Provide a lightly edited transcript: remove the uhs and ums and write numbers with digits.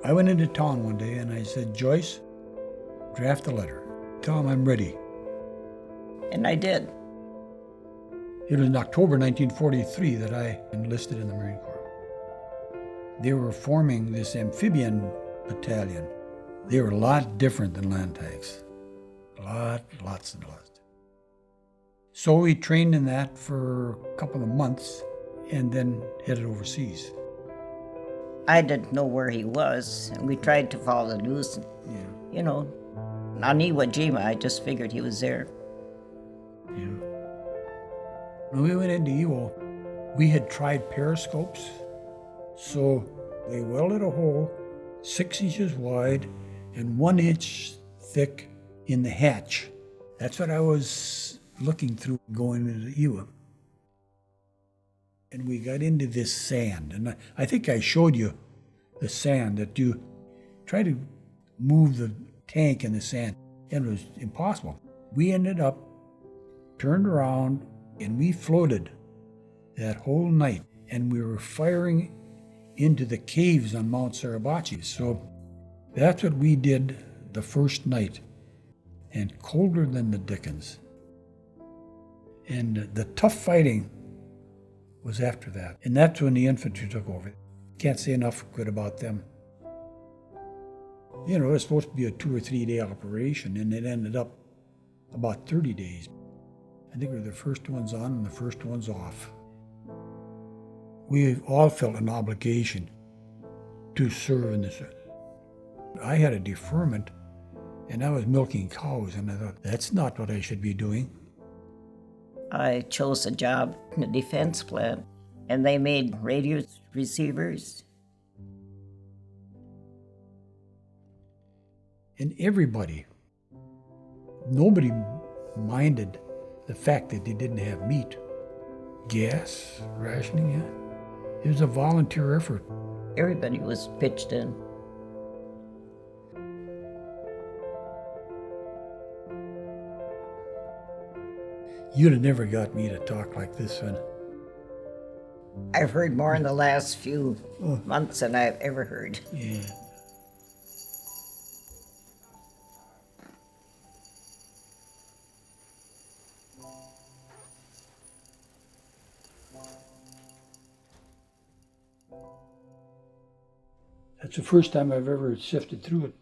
I went into town one day and I said, Joyce, draft a letter. Tell him I'm ready. And I did. It was in October 1943 that I enlisted in the Marine Corps. They were forming this amphibian battalion. They were a lot different than land tanks. Lots and lots. So we trained in that for a couple of months and then headed overseas. I didn't know where he was, and we tried to follow the news. Yeah. You know, on Iwo Jima, I just figured he was there. Yeah. When we went into Iwo, we had tried periscopes. So they welded a hole 6 inches wide and 1 inch thick in the hatch. That's what I was looking through going into Iwo. And we got into this sand. And I think I showed you the sand, that you try to move the tank in the sand. And it was impossible. We ended up, turned around, and we floated that whole night. And we were firing into the caves on Mount Suribachi. So that's what we did the first night. And colder than the dickens. And the tough fighting was after that. And that's when the infantry took over. Can't say enough good about them. You know, it was supposed to be a 2 or 3 day operation, and it ended up about 30 days. I think we were the first ones on and the first ones off. We all felt an obligation to serve in this. I had a deferment, and I was milking cows, and I thought, that's not what I should be doing. I chose a job in a defense plant, and they made radio receivers. And nobody minded the fact that they didn't have meat. Gas, rationing, yeah. It was a volunteer effort. Everybody was pitched in. You'd have never got me to talk like this one. I've heard more in the last few months than I've ever heard. Yeah. That's the first time I've ever sifted through it.